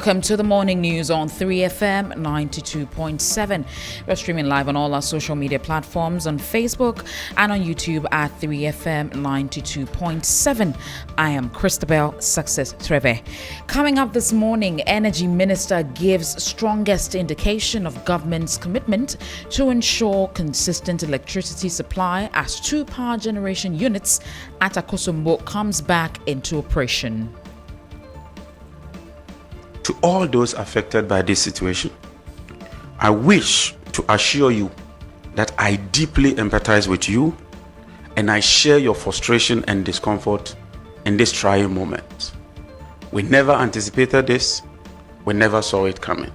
Welcome to the morning news on 3FM 92.7. We're streaming live on all our social media platforms on Facebook and on YouTube at 3FM 92.7. I am Christabel Success Treve. Coming up this morning, Energy Minister gives strongest indication of government's commitment to ensure consistent electricity supply as 2 power generation units at Akosombo comes back into operation. To all those affected by this situation, I wish to assure you that I deeply empathize with you and I share your frustration and discomfort in this trying moment. We never anticipated this. We never saw it coming.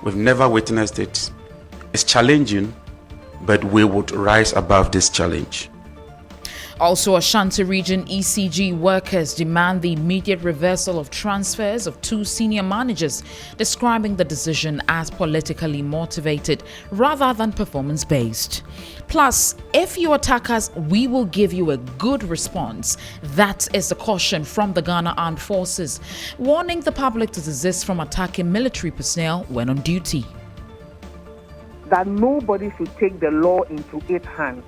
We've never witnessed it. It's challenging, but we would rise above this challenge. Also, Ashanti Region ECG workers demand the immediate reversal of transfers of 2 senior managers, describing the decision as politically motivated rather than performance-based. Plus, if you attack us, we will give you a good response. That is the caution from the Ghana Armed Forces, warning the public to desist from attacking military personnel when on duty. That nobody should take the law into its hands.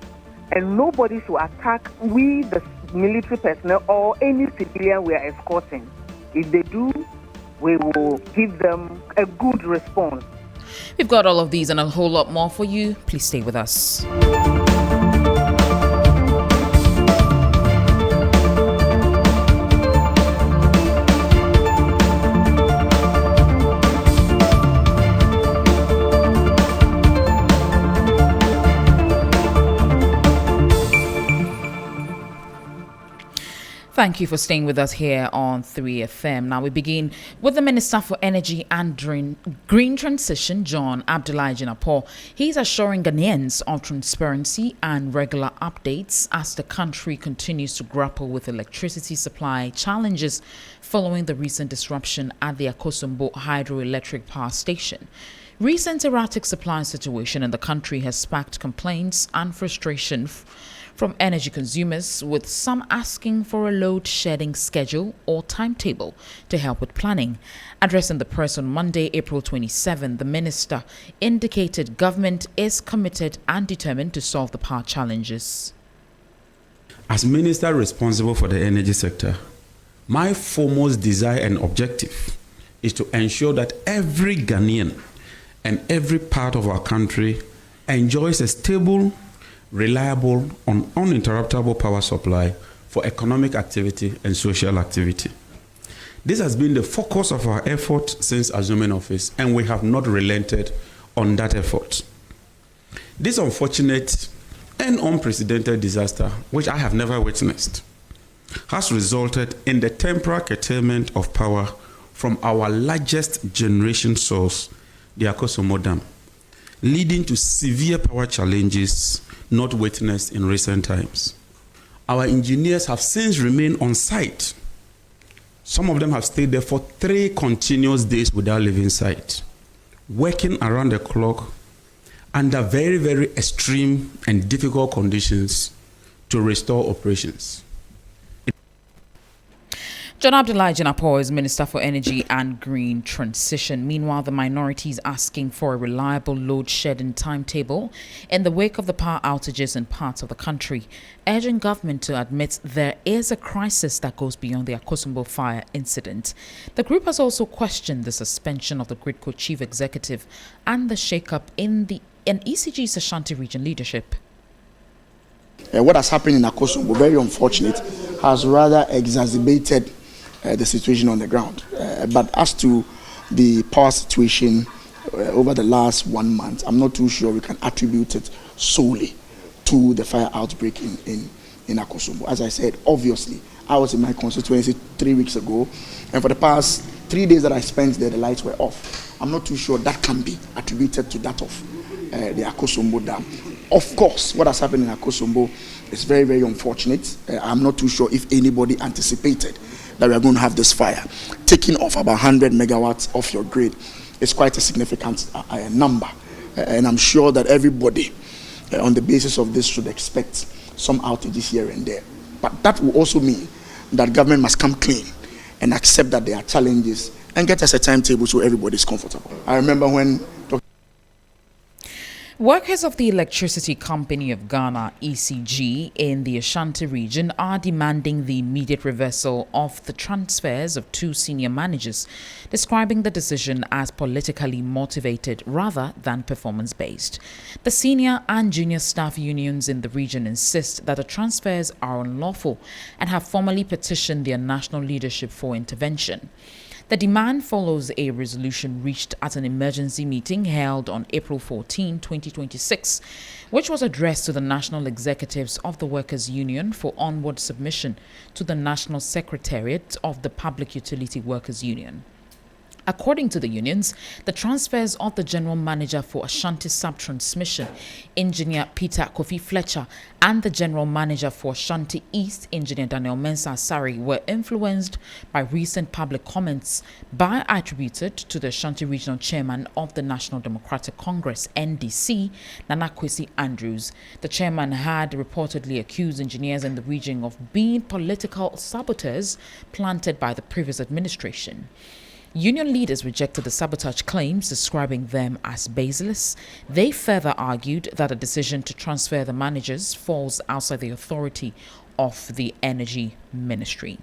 And nobody should attack we, the military personnel, or any civilian we are escorting. If they do, we will give them a good response. We've got all of these and a whole lot more for you. Please stay with us. Thank you for staying with us here on 3FM. Now we begin with the Minister for Energy and Green Transition, John Abdullahi Jinapor. He's assuring Ghanaians of transparency and regular updates as the country continues to grapple with electricity supply challenges following the recent disruption at the Akosombo hydroelectric power station. Recent erratic supply situation in the country has sparked complaints and frustration from energy consumers, with some asking for a load shedding schedule or timetable to help with planning. Addressing the press on Monday, April 27, the minister indicated government is committed and determined to solve the power challenges. As minister responsible for the energy sector, my foremost desire and objective is to ensure that every Ghanaian and every part of our country enjoys a stable, reliable, and uninterruptible power supply for economic activity and social activity. This has been the focus of our effort since assuming office, and we have not relented on that effort. This unfortunate and unprecedented disaster, which I have never witnessed, has resulted in the temporary curtailment of power from our largest generation source, the Akosombo Dam, leading to severe power challenges not witnessed in recent times. Our engineers have since remained on site. Some of them have stayed there for 3 continuous days without leaving site, working around the clock under very, very extreme and difficult conditions to restore operations. John Abdullahi Jinapor is Minister for Energy and Green Transition. Meanwhile, the minority is asking for a reliable load shedding timetable in the wake of the power outages in parts of the country, urging government to admit there is a crisis that goes beyond the Akosombo fire incident. The group has also questioned the suspension of the GRIDCO chief executive and the shake-up in ECG's Ashanti region leadership. What has happened in Akosombo, very unfortunate, has rather exacerbated the situation on the ground. But as to the power situation over the last 1 month, I'm not too sure we can attribute it solely to the fire outbreak in Akosombo. As I said, obviously, I was in my constituency 3 weeks ago, and for the past 3 days that I spent there, the lights were off. I'm not too sure that can be attributed to that of the Akosombo Dam. Of course, what has happened in Akosombo is very, very unfortunate. I'm not too sure if anybody anticipated that we are going to have this fire. Taking off about 100 megawatts off your grid is quite a significant number. And I'm sure that everybody on the basis of this should expect some outages here and there. But that will also mean that government must come clean and accept that there are challenges and get us a timetable so everybody's comfortable. I remember when Workers of the Electricity Company of Ghana, ECG, in the Ashanti region are demanding the immediate reversal of the transfers of 2 senior managers, describing the decision as politically motivated rather than performance-based. The senior and junior staff unions in the region insist that the transfers are unlawful and have formally petitioned their national leadership for intervention. The demand follows a resolution reached at an emergency meeting held on April 14, 2026, which was addressed to the national executives of the Workers' Union for onward submission to the National Secretariat of the Public Utility Workers' Union. According to the unions, the transfers of the General Manager for Ashanti Sub-Transmission, Engineer Peter Kofi Fletcher, and the General Manager for Ashanti East, Engineer Daniel Mensah Asari, were influenced by recent public comments attributed to the Ashanti Regional Chairman of the National Democratic Congress, NDC, Nana Kwesi Andrews. The chairman had reportedly accused engineers in the region of being political saboteurs planted by the previous administration. Union leaders rejected the sabotage claims, describing them as baseless. They further argued that the decision to transfer the managers falls outside the authority of the Energy Ministry.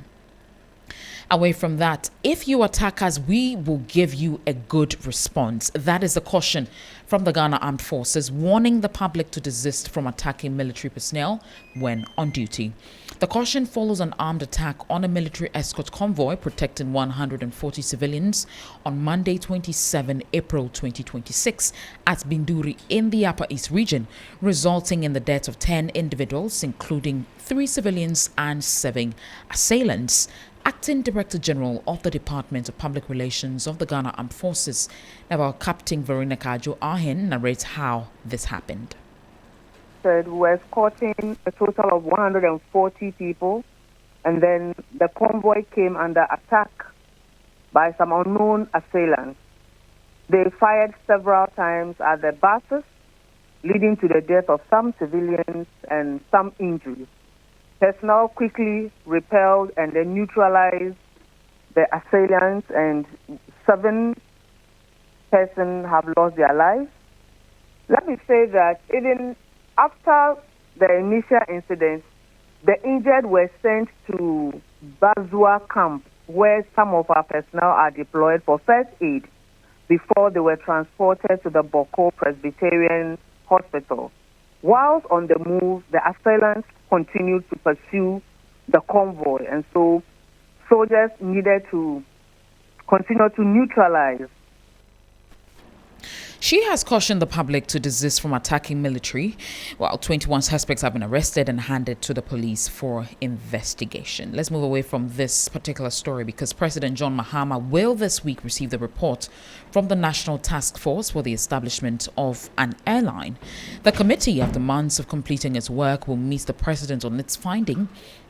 Away from that, if you attack us, we will give you a good response. That is a caution from the Ghana Armed Forces, warning the public to desist from attacking military personnel when on duty. The caution follows an armed attack on a military escort convoy protecting 140 civilians on Monday, 27 April 2026 at Binduri in the Upper East region, resulting in the death of 10 individuals, including 3 civilians and 7 assailants. Acting Director General of the Department of Public Relations of the Ghana Armed Forces, Naval Captain Veronica Ajo Ahen, narrates how this happened. We were escorting a total of 140 people, and then the convoy came under attack by some unknown assailants. They fired several times at the buses, leading to the death of some civilians and some injuries. Personnel quickly repelled and then neutralized the assailants, and 7 persons have lost their lives. Let me say that even after the initial incident, the injured were sent to Bazua camp, where some of our personnel are deployed for first aid before they were transported to the Boko Presbyterian Hospital. Whilst on the move, the assailants continued to pursue the convoy, and so soldiers needed to continue to neutralize. She has cautioned the public to desist from attacking military, while 21 suspects have been arrested and handed to the police for investigation. Let's move away from this particular story because President John Mahama will this week receive the report from the National Task Force for the establishment of an airline. The committee, after months of completing its work, will meet the president on its finding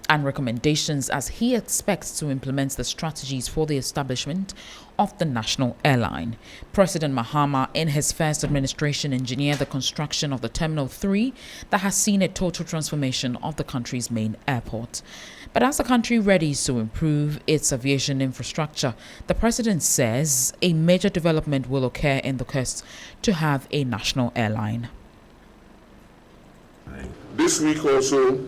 and recommendations as he expects to implement the strategies for the establishment of the national airline. President Mahama, in his first administration, engineered the construction of the Terminal 3 that has seen a total transformation of the country's main airport. But as the country readies to improve its aviation infrastructure, the president says a major development will occur in the quest to have a national airline. This week also,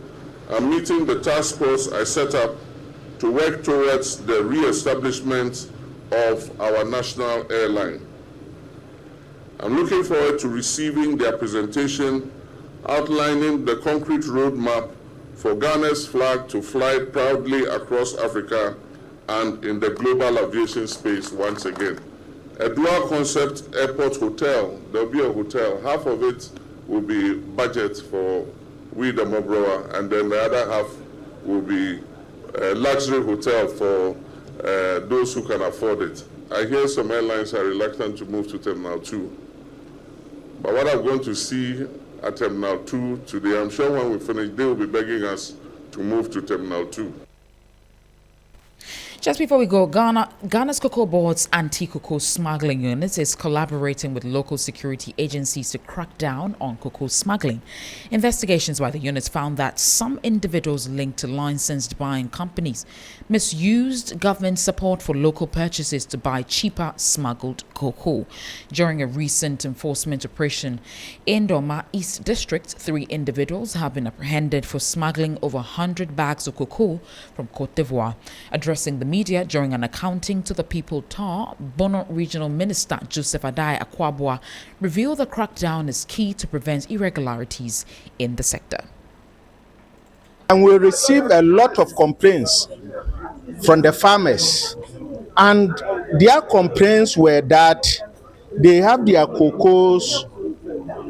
I'm meeting the task force I set up to work towards the re-establishment of our national airline. I'm looking forward to receiving their presentation outlining the concrete roadmap for Ghana's flag to fly proudly across Africa and in the global aviation space once again. A dual concept airport hotel, there'll be a hotel, half of it will be budget for we the Mobrowa, and then the other half will be a luxury hotel for those who can afford it. I hear some airlines are reluctant to move to Terminal 2. But what I'm going to see at Terminal 2 today, I'm sure when we finish, they will be begging us to move to Terminal 2. Just before we go, Ghana's Cocoa Board's anti-cocoa smuggling unit is collaborating with local security agencies to crack down on cocoa smuggling. Investigations by the unit found that some individuals linked to licensed buying companies misused government support for local purchases to buy cheaper smuggled cocoa. During a recent enforcement operation in Doma East District, 3 individuals have been apprehended for smuggling over 100 bags of cocoa from Côte d'Ivoire. Addressing the media during an accounting to the people tour, Bono Regional Minister Joseph Adai Akwabua revealed the crackdown is key to prevent irregularities in the sector. And we received a lot of complaints from the farmers, and their complaints were that they have their cocoas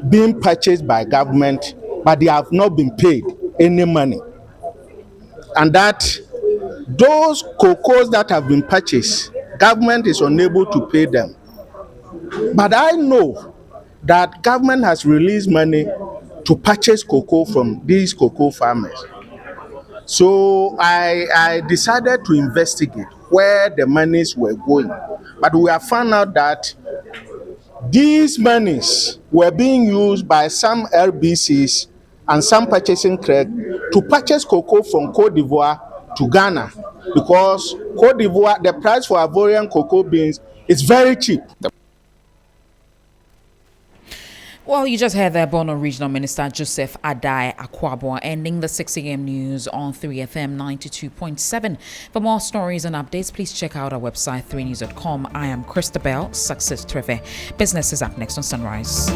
being purchased by government, but they have not been paid any money, and that those cocoas that have been purchased, government is unable to pay them. But I know that government has released money to purchase cocoa from these cocoa farmers. So I decided to investigate where the monies were going. But we have found out that these monies were being used by some LBCs and some purchasing clerks to purchase cocoa from Côte d'Ivoire to Ghana, because Côte d'Ivoire, the price for Ivorian cocoa beans is very cheap. Well, you just heard there Bono Regional Minister Joseph Adai Akwabua ending the 6 a.m. news on 3FM 92.7. For more stories and updates, please check out our website 3news.com. I am Christabel Success Treve. Business is up next on Sunrise.